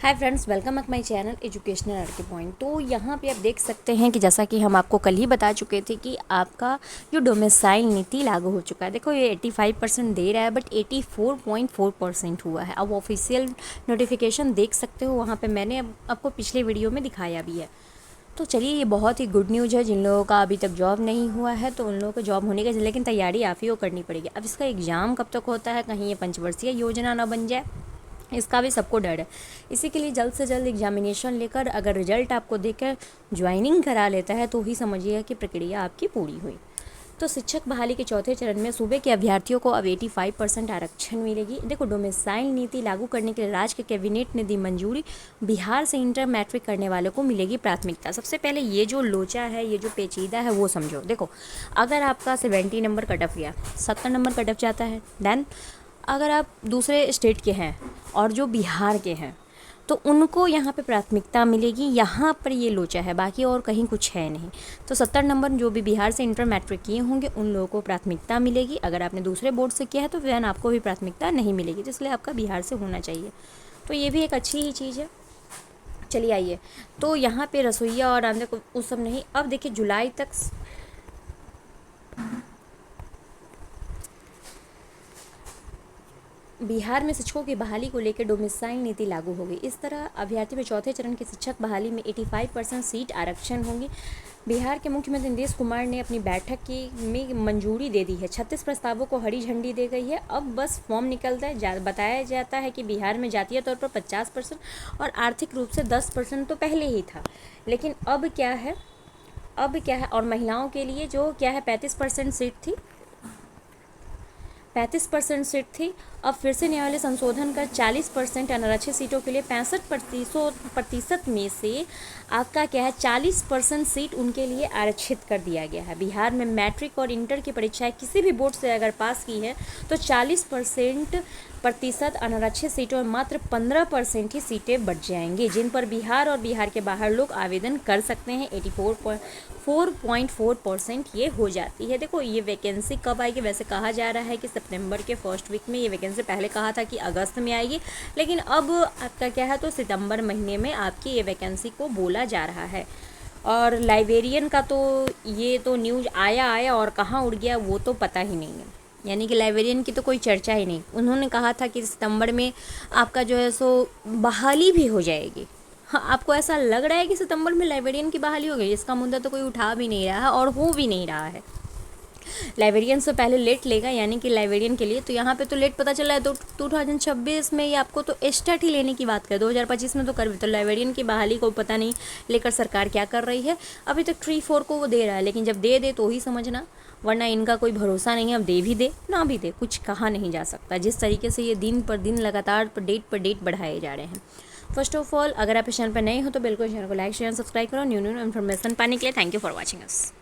Hi friends, welcome back my channel educational लड़के point. तो यहाँ पे आप देख सकते हैं कि जैसा कि हम आपको कल ही बता चुके थे कि आपका जो डोमिसाइल नीति लागू हो चुका है। देखो ये 85% दे रहा है, बट 84.4% हुआ है। अब ऑफिशियल नोटिफिकेशन देख सकते हो, वहाँ पे मैंने आपको पिछले वीडियो में दिखाया भी है। तो चलिए, ये बहुत ही गुड न्यूज़ है। जिन लोगों का अभी तक जॉब नहीं हुआ है तो उन लोगों को जॉब होने का, लेकिन तैयारी आप ही को करनी पड़ेगी। अब इसका एग्ज़ाम कब तक होता है, कहीं ये पंचवर्षीय योजना ना बन जाए, इसका भी सबको डर है। इसी के लिए जल्द से जल्द एग्जामिनेशन लेकर अगर रिजल्ट आपको देकर ज्वाइनिंग करा लेता है तो ही समझिए कि प्रक्रिया आपकी पूरी हुई। तो शिक्षक बहाली के चौथे चरण में सूबे के अभ्यर्थियों को अब 85% आरक्षण मिलेगी। देखो, डोमिसाइल नीति लागू करने के लिए राज्य के कैबिनेट ने दी मंजूरी। बिहार से इंटर मैट्रिक करने वालों को मिलेगी प्राथमिकता। सबसे पहले ये जो लोचा है, ये जो पेचीदा है, वो समझो। देखो, अगर आपका 70 नंबर कट ऑफ गया, 70 नंबर कट ऑफ जाता है, देन अगर आप दूसरे स्टेट के हैं और जो बिहार के हैं तो उनको यहाँ पे प्राथमिकता मिलेगी। यहाँ पर ये लोचा है, बाकी और कहीं कुछ है नहीं। तो 70 नंबर जो भी बिहार से इंटर मैट्रिक किए होंगे उन लोगों को प्राथमिकता मिलेगी। अगर आपने दूसरे बोर्ड से किया है तो वैन आपको भी प्राथमिकता नहीं मिलेगी, इसलिए आपका बिहार से होना चाहिए। तो ये भी एक अच्छी ही चीज़ है। चलिए आइए, तो यहाँ पे रसोईया और आंध्र को उस सब नहीं। अब देखिए, जुलाई तक बिहार में शिक्षकों की बहाली को लेकर डोमिसाइल नीति लागू होगी। इस तरह अभ्यर्थी में चौथे चरण की शिक्षक बहाली में 85% सीट आरक्षण होंगी। बिहार के मुख्यमंत्री नीतीश कुमार ने अपनी बैठक में मंजूरी दे दी है। 36 प्रस्तावों को हरी झंडी दे गई है। अब बस फॉर्म निकलता है। बताया जाता है कि बिहार में जातीय तौर पर 50% और आर्थिक रूप से 10% तो पहले ही था, लेकिन अब क्या है, और महिलाओं के लिए जो क्या है 35% सीट थी, 35% सीट थी। अब फिर से न्यायालय संशोधन कर 40% अनारक्षित सीटों के लिए 65% में से आपका क्या है 40% सीट उनके लिए आरक्षित कर दिया गया है। बिहार में मैट्रिक और इंटर की परीक्षाएं किसी भी बोर्ड से अगर पास की है तो 40% अनारक्षित सीटों में मात्र 15% ही सीटें बच जाएंगी, जिन पर बिहार और बिहार के बाहर लोग आवेदन कर सकते हैं। 84.4% ये हो जाती है। देखो, ये वैकेंसी कब आएगी? वैसे कहा जा रहा है कि सितंबर के फर्स्ट वीक में ये वैकेंसी, पहले कहा था कि अगस्त में आएगी, लेकिन अब आपका क्या है तो सितंबर महीने में आपकी ये वैकेंसी को बोला जा रहा है। और लाइब्रेरियन का तो ये तो न्यूज़ आया और कहाँ उड़ गया वो तो पता ही नहीं है। यानी कि लाइब्रेरियन की तो कोई चर्चा ही नहीं। उन्होंने कहा था कि सितंबर में आपका जो है सो बहाली भी हो जाएगी। हाँ, आपको ऐसा लग रहा है कि सितंबर में लाइब्रेरियन की बहाली हो गई? इसका मुद्दा तो कोई उठा भी नहीं रहा है और हो भी नहीं रहा है। लाइब्रेरियन से पहले लेट लेगा, यानी कि लाइब्रेरियन के लिए तो यहाँ पे तो लेट पता चला है। तो 2026 में ये आपको तो एस्टेट ही लेने की बात करे, 2025 में तो कर भी। तो लाइब्रेरियन की बहाली को पता नहीं लेकर सरकार क्या कर रही है। अभी तक 3-4 को वो दे रहा है, लेकिन जब दे तो ही समझना, वरना इनका कोई भरोसा नहीं है। अब दे भी दे ना भी दे, कुछ कहा नहीं जा सकता। जिस तरीके से ये दिन पर दिन लगातार पर डेट बढ़ाए जा रहे हैं। फर्स्ट ऑफ ऑल, अगर आप इस चैनल पर नए हो तो बिल्कुल चैनल को लाइक शेयर सब्सक्राइब करो न्यू इन्फॉर्मेशन पाने के लिए। Thank you for watching us.